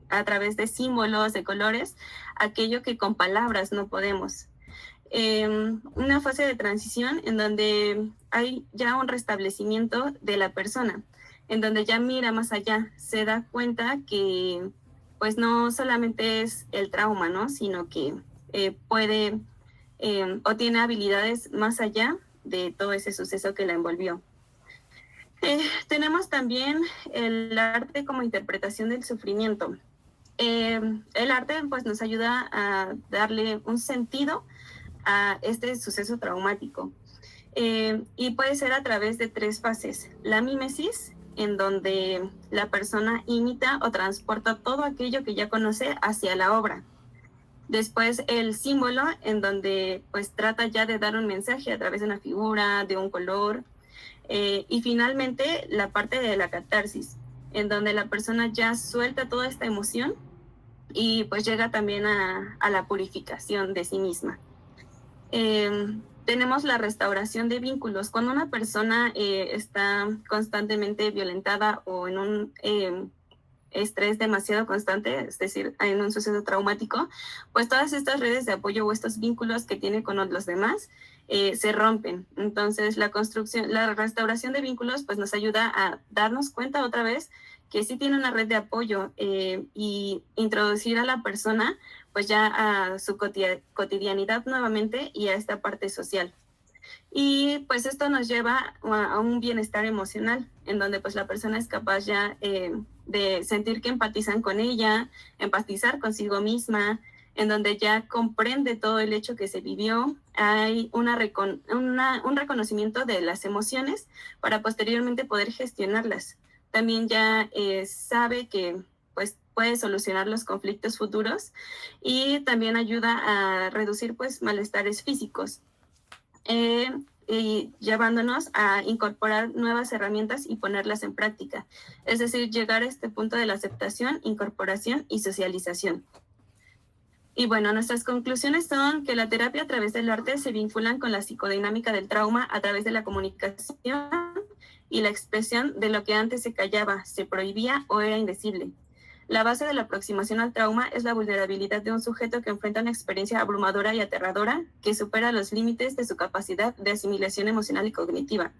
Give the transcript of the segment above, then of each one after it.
a través de símbolos, de colores, aquello que con palabras no podemos. Una fase de transición en donde hay ya un restablecimiento de la persona, en donde ya mira más allá, se da cuenta que pues no solamente es el trauma, ¿no? Sino que puede o tiene habilidades más allá de todo ese suceso que la envolvió. Tenemos también el arte como interpretación del sufrimiento. El arte pues nos ayuda a darle un sentido a este suceso traumático. Y puede ser a través de 3 fases. La mímesis, en donde la persona imita o transporta todo aquello que ya conoce hacia la obra. Después el símbolo, en donde pues trata ya de dar un mensaje a través de una figura, de un color. Y finalmente la parte de la catarsis, en donde la persona ya suelta toda esta emoción y pues llega también a la purificación de sí misma. Tenemos la restauración de vínculos. Cuando una persona está constantemente violentada o en un estrés demasiado constante, es decir, en un suceso traumático, pues todas estas redes de apoyo o estos vínculos que tiene con los demás se rompen. Entonces, la restauración de vínculos, pues nos ayuda a darnos cuenta otra vez que sí tiene una red de apoyo y introducir a la persona, pues ya a su cotidianidad nuevamente y a esta parte social. Y pues esto nos lleva a un bienestar emocional, en donde pues la persona es capaz ya de sentir que empatizan con ella, empatizar consigo misma, en donde ya comprende todo el hecho que se vivió, hay un reconocimiento de las emociones para posteriormente poder gestionarlas. También ya sabe que pues puede solucionar los conflictos futuros y también ayuda a reducir pues malestares físicos. Y llevándonos a incorporar nuevas herramientas y ponerlas en práctica. Es decir, llegar a este punto de la aceptación, incorporación y socialización. Y bueno, nuestras conclusiones son que la terapia a través del arte se vinculan con la psicodinámica del trauma a través de la comunicación y la expresión de lo que antes se callaba, se prohibía o era indecible. La base de la aproximación al trauma es la vulnerabilidad de un sujeto que enfrenta una experiencia abrumadora y aterradora que supera los límites de su capacidad de asimilación emocional y cognitiva.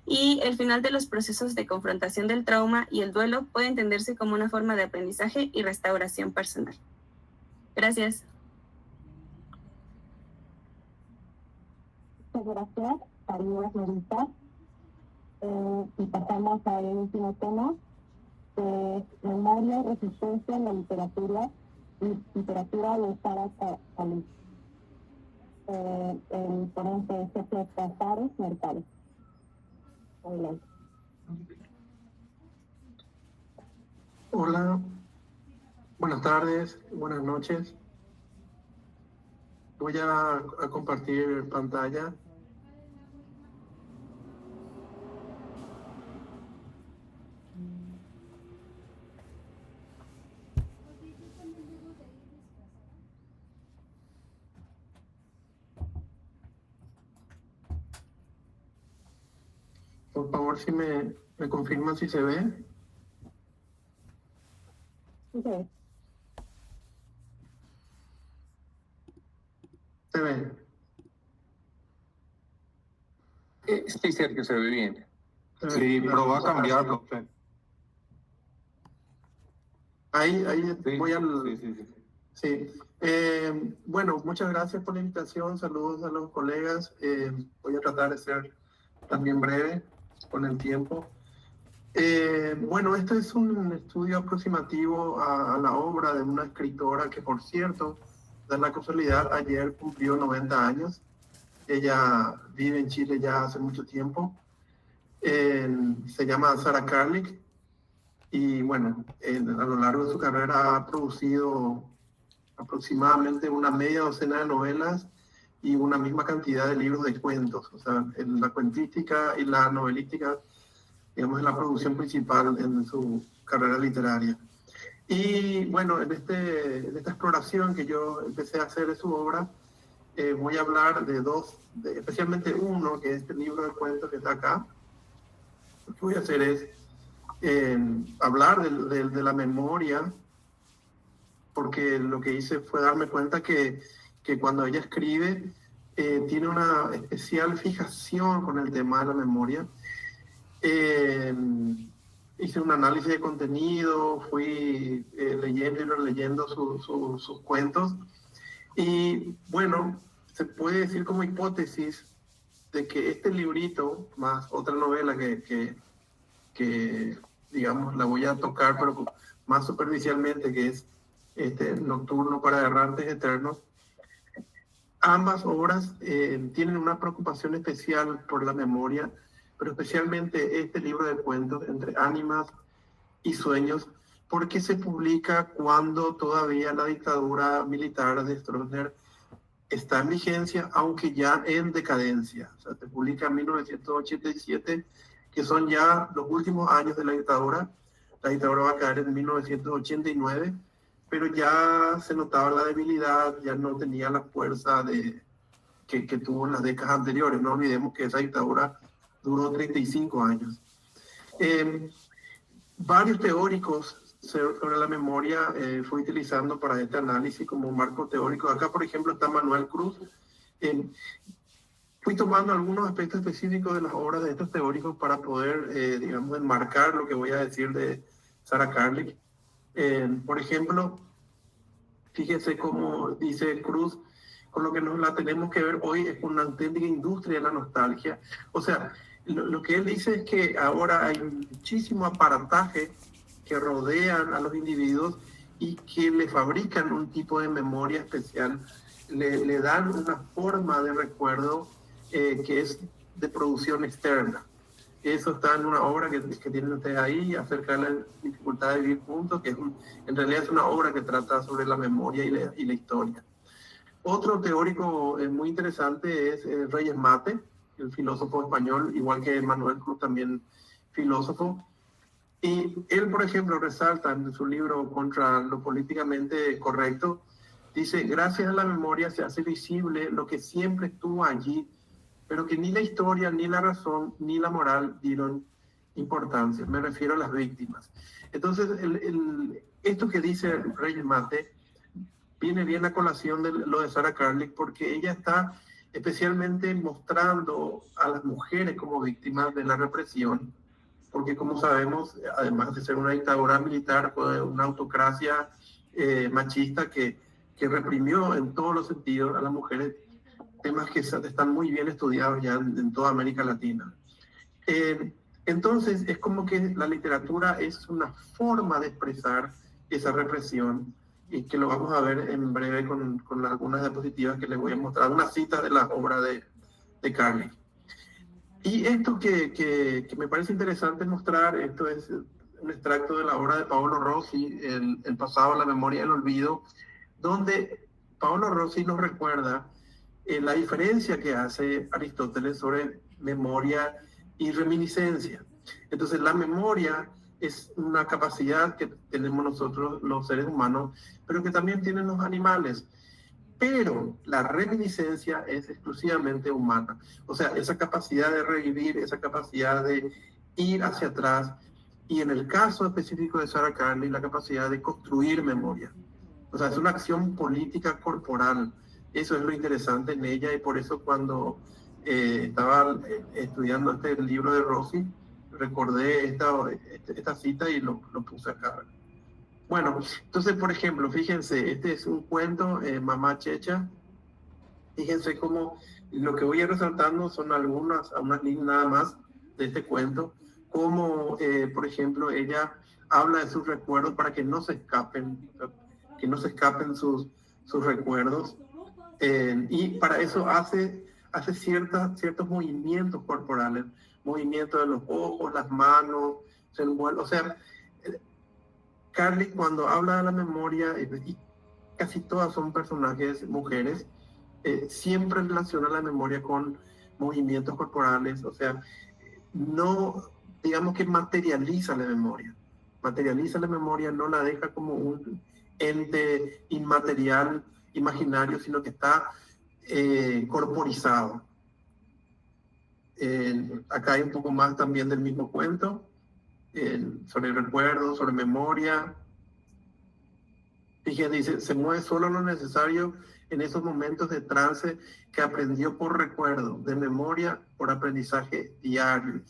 Y el final de los procesos de confrontación del trauma y el duelo puede entenderse como una forma de aprendizaje y restauración personal. Gracias. Muchas gracias, María Florita. Y pasamos al último tema, memoria, resistencia en la literatura y literatura de Sara Khalid. El ponente es Sergio Casares Mercado. Adelante. Hola, buenas tardes, buenas noches. Voy a compartir pantalla. Por favor, si me confirman si se ve. Okay. Se ve. Sí, Sergio, se ve bien. Sí, pero va a cambiarlo. Ahí Sí, voy al... sí. Sí. Bueno, muchas gracias por la invitación. Saludos a los colegas. Voy a tratar de ser también breve con el tiempo. Bueno, este es un estudio aproximativo a la obra de una escritora que, por cierto, de la casualidad, ayer cumplió 90 años. Ella vive en Chile ya hace mucho tiempo. Se llama Sarah Karlik. Y bueno, a lo largo de su carrera ha producido aproximadamente una media docena de novelas y una misma cantidad de libros de cuentos. O sea, la cuentística y la novelística, digamos, es la producción principal en su carrera literaria. Y bueno, en esta exploración que yo empecé a hacer de su obra, voy a hablar de dos, especialmente uno, que es este libro de cuentos que está acá. Lo que voy a hacer es hablar de la memoria, porque lo que hice fue darme cuenta que cuando ella escribe, tiene una especial fijación con el tema de la memoria. Hice un análisis de contenido, fui leyendo y releyendo sus cuentos, y bueno, se puede decir como hipótesis de que este librito, más otra novela que digamos, la voy a tocar, pero más superficialmente, que es Nocturno para Errantes Eternos, ambas obras tienen una preocupación especial por la memoria, pero especialmente este libro de cuentos, Entre Ánimas y Sueños, porque se publica cuando todavía la dictadura militar de Stroessner está en vigencia, aunque ya en decadencia. O sea, se publica en 1987, que son ya los últimos años de la dictadura. La dictadura va a caer en 1989, pero ya se notaba la debilidad, ya no tenía la fuerza que tuvo en las décadas anteriores. No olvidemos que esa dictadura duró 35 años. Varios teóricos sobre la memoria fue utilizando para este análisis como un marco teórico. Acá, por ejemplo, está Manuel Cruz. Fui tomando algunos aspectos específicos de las obras de estos teóricos para poder, digamos, enmarcar lo que voy a decir de Sarah Kárlik. Por ejemplo, fíjense cómo dice Cruz, con lo que nos la tenemos que ver hoy es una auténtica industria de la nostalgia. O sea, lo que él dice es que ahora hay muchísimo aparataje que rodean a los individuos y que le fabrican un tipo de memoria especial, le dan una forma de recuerdo que es de producción externa. Eso está en una obra que tienen ustedes ahí, acerca de la dificultad de vivir juntos, que en realidad es una obra que trata sobre la memoria y la historia. Otro teórico muy interesante es Reyes Mate, el filósofo español, igual que Manuel Cruz, también filósofo. Y él, por ejemplo, resalta en su libro Contra lo políticamente correcto, dice: gracias a la memoria se hace visible lo que siempre estuvo allí, pero que ni la historia, ni la razón, ni la moral dieron importancia. Me refiero a las víctimas. Entonces, esto que dice Reyes Mate viene bien a colación de lo de Sarah Kárlik, porque ella está especialmente mostrando a las mujeres como víctimas de la represión, porque como sabemos, además de ser una dictadura militar, fue una autocracia machista que reprimió en todos los sentidos a las mujeres, temas que están muy bien estudiados ya en toda América Latina. Entonces, es como que la literatura es una forma de expresar esa represión, y que lo vamos a ver en breve con algunas diapositivas que les voy a mostrar, unas citas de la obra de Kárlik. Y esto que me parece interesante mostrar, esto es un extracto de la obra de Paolo Rossi, el pasado, la memoria y el olvido, donde Paolo Rossi nos recuerda la diferencia que hace Aristóteles sobre memoria y reminiscencia. Entonces, la memoria es una capacidad que tenemos nosotros los seres humanos, pero que también tienen los animales. Pero la reminiscencia es exclusivamente humana. O sea, esa capacidad de revivir, esa capacidad de ir hacia atrás, y en el caso específico de Sarah Kárlik, la capacidad de construir memoria. O sea, es una acción política corporal. Eso es lo interesante en ella, y por eso cuando estaba estudiando este libro de Rossi, recordé esta cita y lo puse acá. Bueno, entonces, por ejemplo, fíjense, este es un cuento, Mamá Checha. Fíjense cómo lo que voy a ir resaltando son unas líneas nada más de este cuento, como, por ejemplo, ella habla de sus recuerdos para que no se escapen sus recuerdos, y para eso hace ciertos movimientos corporales, movimientos de los ojos, las manos, se envuelve, o sea, Kárlik, cuando habla de la memoria, y casi todas son personajes mujeres, siempre relaciona la memoria con movimientos corporales, o sea, no, digamos que materializa la memoria, no la deja como un ente inmaterial, imaginario, sino que está corporizado. Acá hay un poco más también del mismo cuento. sobre recuerdo, sobre memoria. Fíjense, dice, se mueve solo lo necesario en esos momentos de trance que aprendió por recuerdo, de memoria, por aprendizaje diario.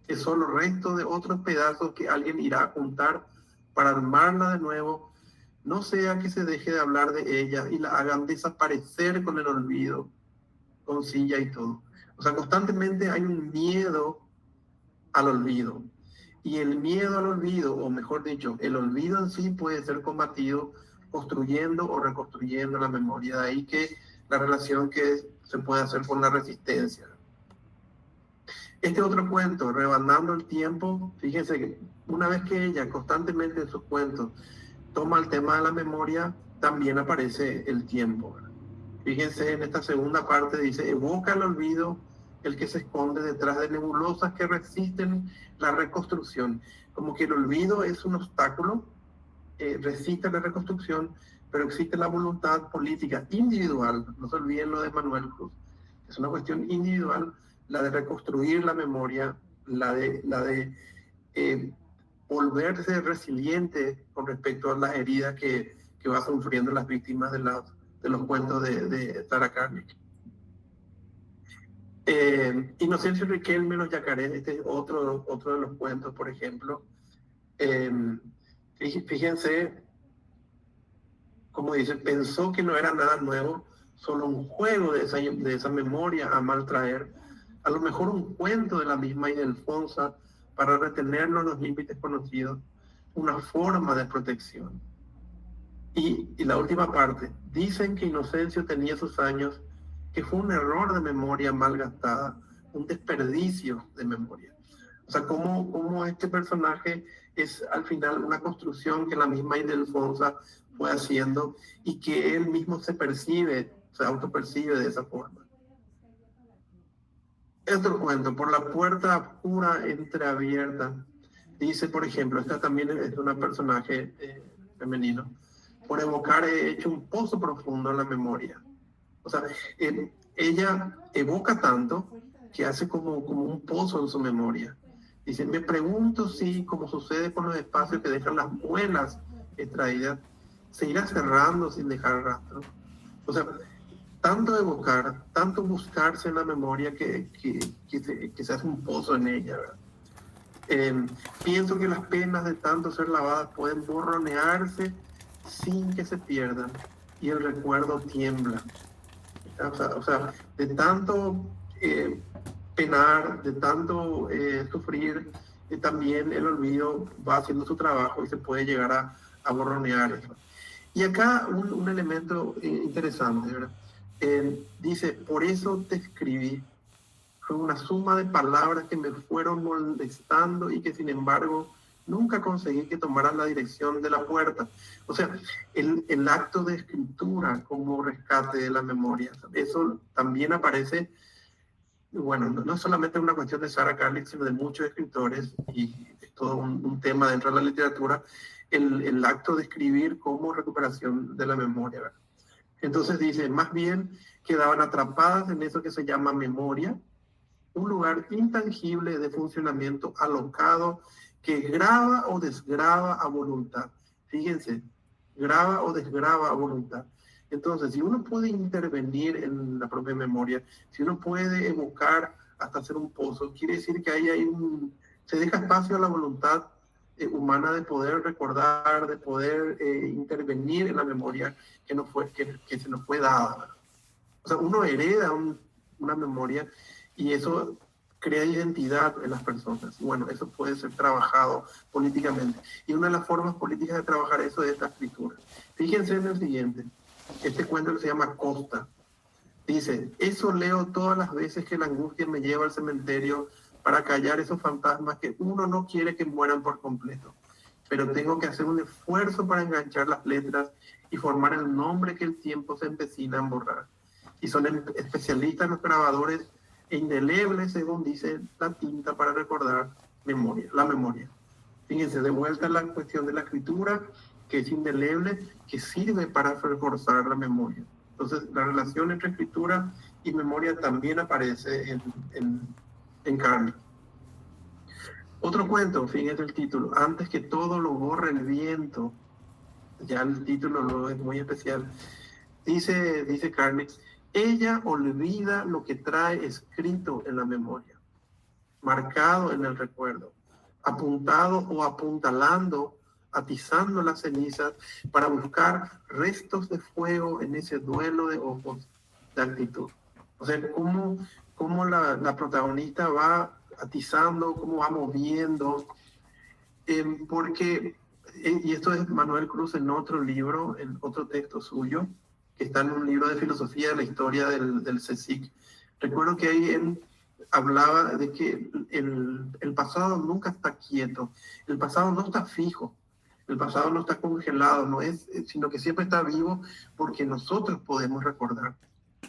Es solo resto de otros pedazos que alguien irá a juntar para armarla de nuevo, no sea que se deje de hablar de ella y la hagan desaparecer con el olvido, con silla y todo. O sea, constantemente hay un miedo al olvido. Y el miedo al olvido, o mejor dicho, el olvido en sí puede ser combatido construyendo o reconstruyendo la memoria. De ahí que la relación que se puede hacer con la resistencia. Este otro cuento, Rebanando el Tiempo, fíjense que una vez que ella constantemente en sus cuentos toma el tema de la memoria, también aparece el tiempo. Fíjense en esta segunda parte, dice, evoca el olvido, el que se esconde detrás de nebulosas que resisten la reconstrucción. Como que el olvido es un obstáculo, resiste la reconstrucción, pero existe la voluntad política individual. No se olviden lo de Manuel Cruz. Es una cuestión individual, la de reconstruir la memoria, la de volverse resiliente con respecto a las heridas que va sufriendo las víctimas de los cuentos de Sarah Karnik. Inocencio Riquelme, Los Yacarés, este es otro de los cuentos, por ejemplo. Fíjense, como dice, pensó que no era nada nuevo, solo un juego de esa memoria a mal traer, a lo mejor un cuento de la misma Ildefonsa para retenernos los límites conocidos, una forma de protección. Y la última parte, dicen que Inocencio tenía sus años, que fue un error de memoria mal gastada, un desperdicio de memoria. O sea, cómo este personaje es al final una construcción que la misma Ildefonsa fue haciendo y que él mismo se autopercibe de esa forma. Otro cuento, Por la puerta oscura entreabierta, dice, por ejemplo, esta también es una personaje femenino, por evocar he hecho un pozo profundo en la memoria. O sea, ella evoca tanto que hace como un pozo en su memoria. Dice, me pregunto si, como sucede con los espacios que dejan las muelas extraídas, se irá cerrando sin dejar rastro. O sea, tanto evocar, tanto buscarse en la memoria que se hace un pozo en ella, ¿verdad? Pienso que las penas de tanto ser lavadas pueden borronearse sin que se pierdan y el recuerdo tiembla. O sea, de tanto penar, de tanto sufrir, también el olvido va haciendo su trabajo y se puede llegar a borronear eso. Y acá un elemento interesante, ¿verdad? Dice, por eso te escribí. Fue una suma de palabras que me fueron molestando y que sin embargo nunca conseguí que tomaran la dirección de la puerta. O sea, el acto de escritura como rescate de la memoria. Eso también aparece, bueno, no solamente una cuestión de Sarah Karnik, sino de muchos escritores, y es todo un tema dentro de la literatura, el acto de escribir como recuperación de la memoria, ¿verdad? Entonces dice, más bien quedaban atrapadas en eso que se llama memoria, un lugar intangible de funcionamiento alocado que graba o desgraba a voluntad. Fíjense, graba o desgraba a voluntad. Entonces, si uno puede intervenir en la propia memoria, si uno puede evocar hasta hacer un pozo, quiere decir que ahí se deja espacio a la voluntad humana de poder recordar, de poder intervenir en la memoria que se nos fue dada, ¿verdad? O sea, uno hereda una memoria y eso crea identidad en las personas. Bueno, eso puede ser trabajado políticamente. Y una de las formas políticas de trabajar eso es esta escritura. Fíjense en el siguiente, este cuento que se llama Costa. Dice, eso leo todas las veces que la angustia me lleva al cementerio para callar esos fantasmas que uno no quiere que mueran por completo. Pero tengo que hacer un esfuerzo para enganchar las letras y formar el nombre que el tiempo se empecina a borrar. Y son especialistas los grabadores e indelebles, según dice la tinta, para recordar la memoria. Fíjense, de vuelta la cuestión de la escritura, que es indeleble, que sirve para reforzar la memoria. Entonces, la relación entre escritura y memoria también aparece en Karnik. Otro cuento, fíjense el título, antes que todo lo borre el viento. Ya el título lo es muy especial. Dice Carmen, ella olvida lo que trae escrito en la memoria, marcado en el recuerdo, apuntado o apuntalando, atizando las cenizas para buscar restos de fuego en ese duelo de ojos de actitud. O sea, cómo la protagonista va atizando, cómo va moviendo, porque, y esto es Manuel Cruz en otro libro, en otro texto suyo, que está en un libro de filosofía de la historia del CSIC. Recuerdo que ahí él hablaba de que el pasado nunca está quieto, el pasado no está fijo, el pasado no está congelado, no es, sino que siempre está vivo porque nosotros podemos recordar.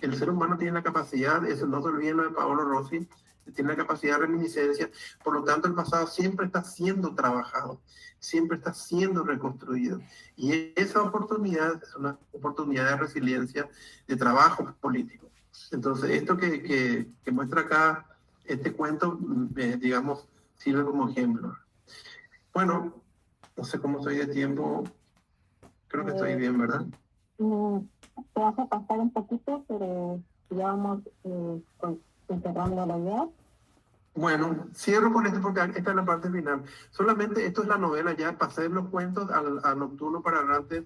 El ser humano tiene la capacidad, eso no se olviden lo de Paolo Rossi, tiene la capacidad de reminiscencia, por lo tanto el pasado siempre está siendo trabajado, siempre está siendo reconstruido. Y esa oportunidad es una oportunidad de resiliencia, de trabajo político. Entonces, esto que muestra acá este cuento, digamos, sirve como ejemplo. Bueno, no sé cómo estoy de tiempo, creo que estoy bien, ¿verdad? Te vas a pasar un poquito, pero ya vamos cerrando la idea. Bueno, cierro con esto porque esta es la parte final. Solamente esto es la novela ya, pasé los cuentos a Nocturno para Errantes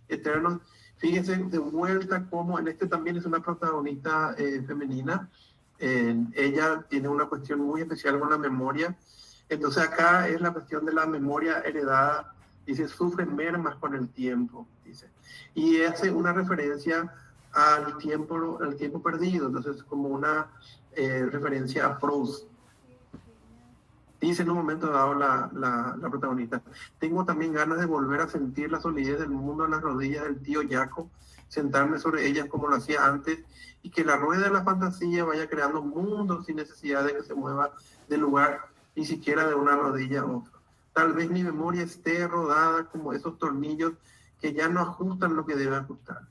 Eternos. Fíjense de vuelta cómo en este también es una protagonista femenina. Ella tiene una cuestión muy especial con la memoria. Entonces acá es la cuestión de la memoria heredada. Dice, sufre mermas con el tiempo, dice. Y hace una referencia al tiempo perdido. Entonces como una referencia a Proust. Dice en un momento dado la protagonista, tengo también ganas de volver a sentir la solidez del mundo en las rodillas del tío Jaco, sentarme sobre ellas como lo hacía antes y que la rueda de la fantasía vaya creando mundos sin necesidad de que se mueva del lugar, ni siquiera de una rodilla a otra. Tal vez mi memoria esté rodada como esos tornillos que ya no ajustan lo que debe ajustar.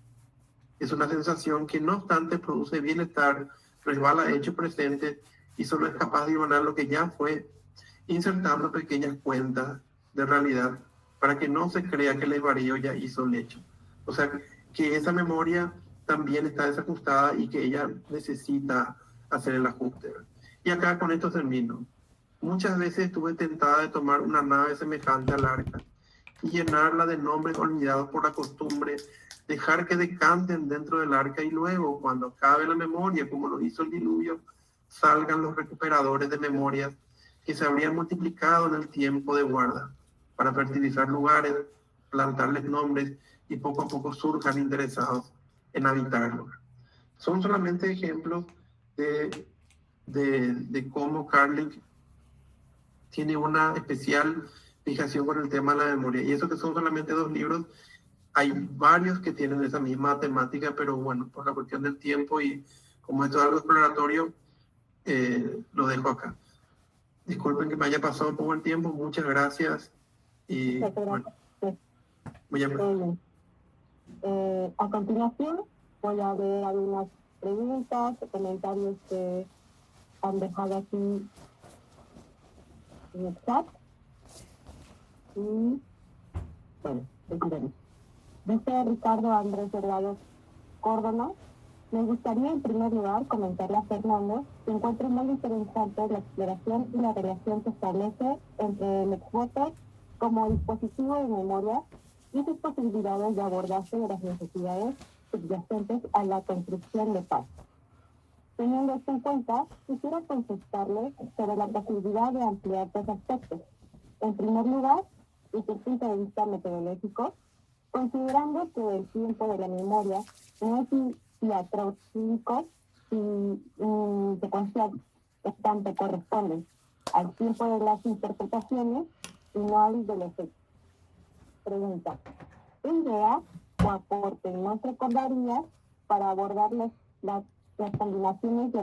Es una sensación que no obstante produce bienestar, resbala hecho presente y solo es capaz de imaginar lo que ya fue, insertando pequeñas cuentas de realidad para que no se crea que el desvarío ya hizo el hecho. O sea, que esa memoria también está desajustada y que ella necesita hacer el ajuste. Y acá con esto termino. Muchas veces estuve tentada de tomar una nave semejante al arca y llenarla de nombres olvidados por la costumbre, dejar que decanten dentro del arca y luego, cuando acabe la memoria, como lo hizo el diluvio, salgan los recuperadores de memorias que se habrían multiplicado en el tiempo de guarda para fertilizar lugares, plantarles nombres y poco a poco surjan interesados en habitarlos. Son solamente ejemplos de cómo Carling tiene una especial fijación con el tema de la memoria. Y eso que son solamente 2 libros, hay varios que tienen esa misma temática, pero bueno, por la cuestión del tiempo y como esto es algo exploratorio, lo dejo acá. Disculpen que me haya pasado un poco el tiempo, muchas gracias. Y bueno, muy amable. A continuación, voy a ver algunas preguntas o comentarios que han dejado aquí en el chat. Y bueno, empezaremos. Dice Ricardo Andrés Delgado Córdoba, me gustaría en primer lugar comentarle a Fernando que encuentro muy interesante la exploración y la relación que establece entre el exvoto como dispositivo de memoria y sus posibilidades de abordarse de las necesidades subyacentes a la construcción de paz. Teniendo esto en cuenta, quisiera consultarle sobre la posibilidad de ampliar 2 aspectos. En primer lugar, desde el punto de vista metodológico, considerando que el tiempo de la memoria no es diacrónico y secuencial, es tanto corresponde al tiempo de las interpretaciones y no al de los hechos. Pregunta, ¿qué idea o aporte nos recordaría para abordar las combinaciones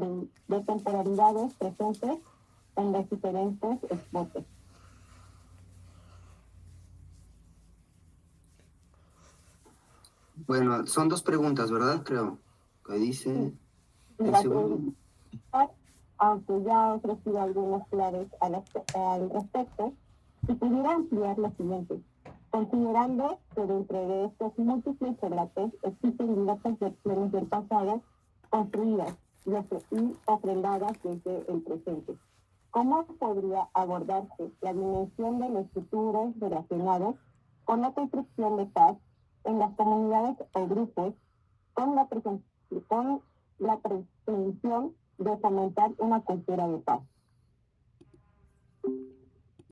de temporalidades presentes en los diferentes exvotos? Bueno, son 2 preguntas, ¿verdad? Creo que dice... Sí. La pregunta, aunque ya ha ofrecido algunas claves al respecto, si pudiera ampliar lo siguiente, considerando que dentro de estos múltiples relatos existen diversas versiones del pasado construidas y ofrendadas desde el presente. ¿Cómo podría abordarse la dimensión de los futuros relacionados con la construcción de paz en las comunidades o grupos con la pretensión de fomentar una cultura de paz?